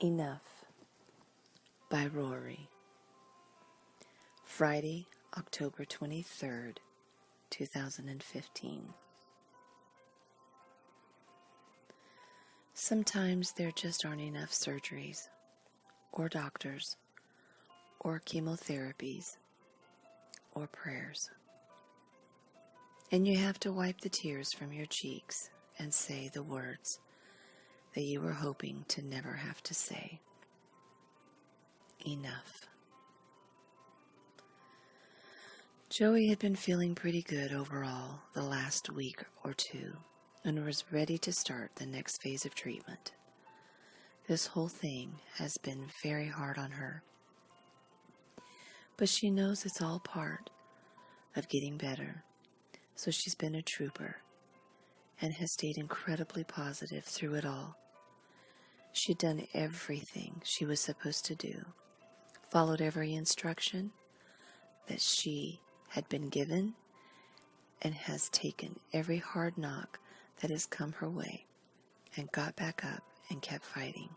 Enough by Rory. Friday, October 23rd, 2015. Sometimes there just aren't enough surgeries, or doctors, or chemotherapies, or prayers. And you have to wipe the tears from your cheeks and say the words that you were hoping to never have to say. Enough. Joey had been feeling pretty good overall the last week or two and was ready to start the next phase of treatment. This whole thing has been very hard on her, but she knows it's all part of getting better, so she's been a trooper and has stayed incredibly positive through it all. She'd done everything she was supposed to do, followed every instruction that she had been given, and has taken every hard knock that has come her way and got back up and kept fighting.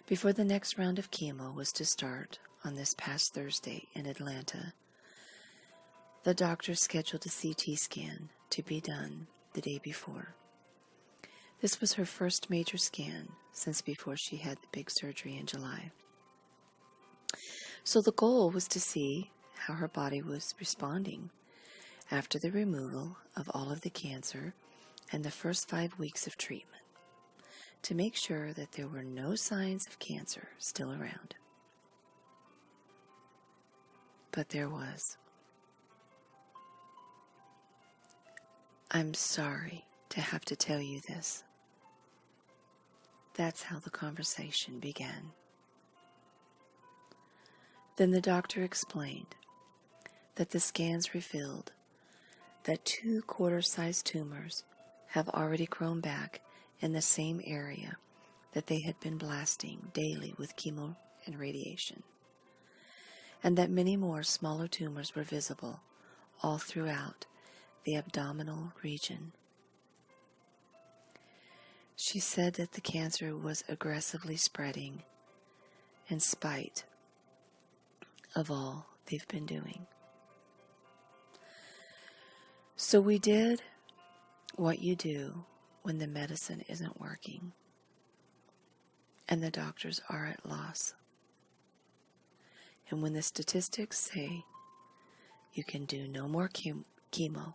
Before the next round of chemo was to start on this past Thursday in Atlanta, the doctor scheduled a CT scan to be done the day before. This was her first major scan since before she had the big surgery in July. So the goal was to see how her body was responding after the removal of all of the cancer and the first 5 weeks of treatment, to make sure that there were no signs of cancer still around. But there was. I'm sorry to have to tell you this. That's how the conversation began. Then the doctor explained that the scans revealed that 2 quarter-sized tumors have already grown back in the same area that they had been blasting daily with chemo and radiation, and that many more smaller tumors were visible all throughout the abdominal region. She said that the cancer was aggressively spreading in spite of all they've been doing. So we did what you do when the medicine isn't working and the doctors are at loss. And when the statistics say you can do no more chemo,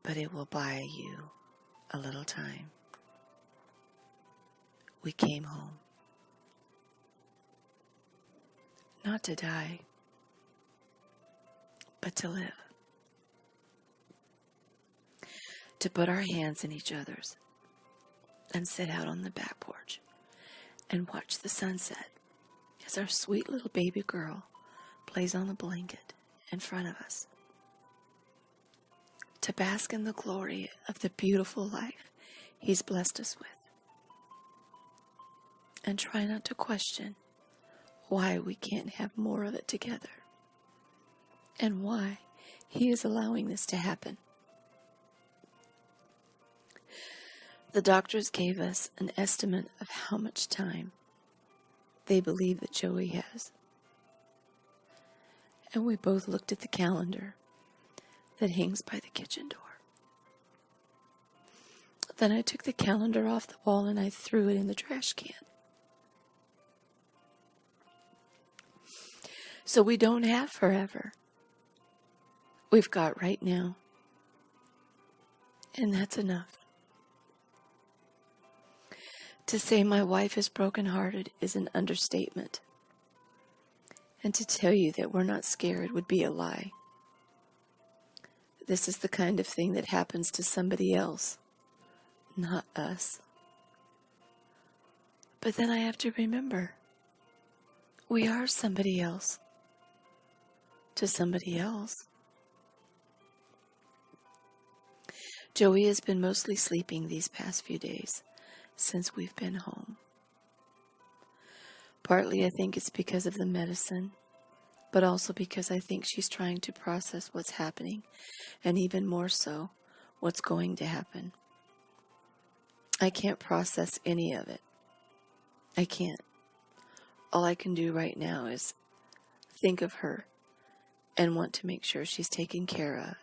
but it will buy you a little time. We came home. Not to die, but to live. To put our hands in each other's and sit out on the back porch and watch the sunset as our sweet little baby girl plays on the blanket in front of us. To bask in the glory of the beautiful life He's blessed us with. And try not to question why we can't have more of it together and why He is allowing this to happen. The doctors gave us an estimate of how much time they believe that Joey has. And we both looked at the calendar that hangs by the kitchen door. Then I took the calendar off the wall and I threw it in the trash can. So we don't have forever. We've got right now. And that's enough. To say my wife is brokenhearted is an understatement. And to tell you that we're not scared would be a lie. This is the kind of thing that happens to somebody else, not us. But then I have to remember, we are somebody else to somebody else. Joey has been mostly sleeping these past few days since we've been home. Partly I think it's because of the medicine, but also because I think she's trying to process what's happening, and even more so, what's going to happen. I can't process any of it. I can't. All I can do right now is think of her and want to make sure she's taken care of.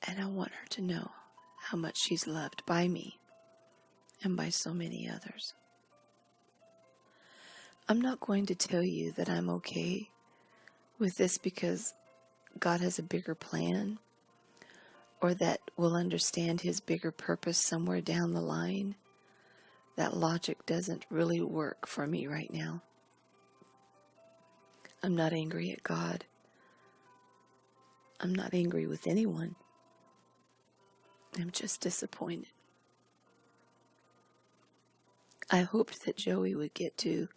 And I want her to know how much she's loved by me and by so many others. I'm not going to tell you that I'm okay with this because God has a bigger plan, or that we'll understand His bigger purpose somewhere down the line. That logic doesn't really work for me right now. I'm not angry at God. I'm not angry with anyone. I'm just disappointed. I hoped that Joey would get to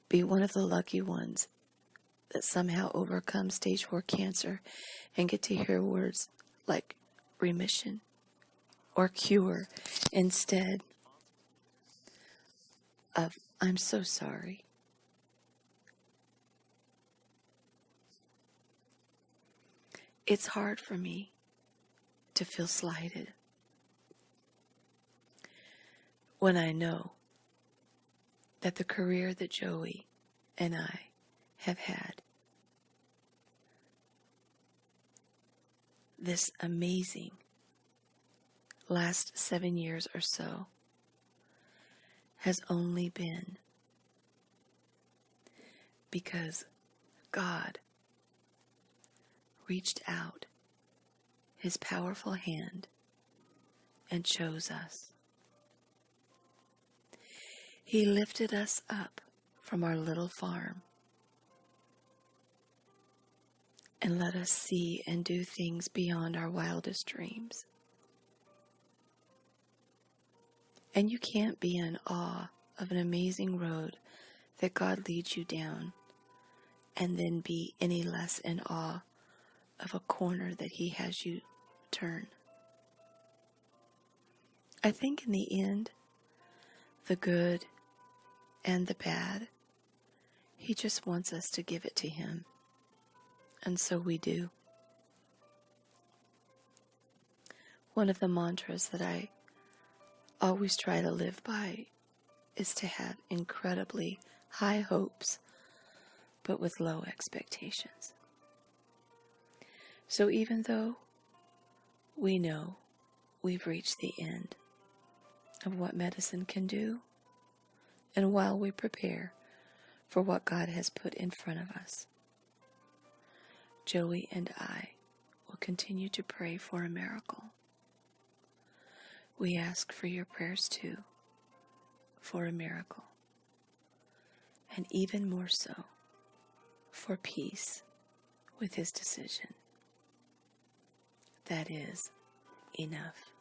be one of the lucky ones that somehow overcome stage 4 cancer and get to hear words like remission or cure instead of I'm so sorry. It's hard for me to feel slighted when I know that the career that Joey and I have had, this amazing last 7 years or so, has only been because God reached out His powerful hand and chose us. He lifted us up from our little farm and let us see and do things beyond our wildest dreams. And you can't be in awe of an amazing road that God leads you down and then be any less in awe of a corner that He has you turn. I think in the end, the good and the bad, He just wants us to give it to Him. And so we do. One of the mantras that I always try to live by is to have incredibly high hopes, but with low expectations. So even though we know we've reached the end of what medicine can do, and while we prepare for what God has put in front of us, Joey and I will continue to pray for a miracle. We ask for your prayers too, for a miracle, and even more so, for peace with His decision. That is enough.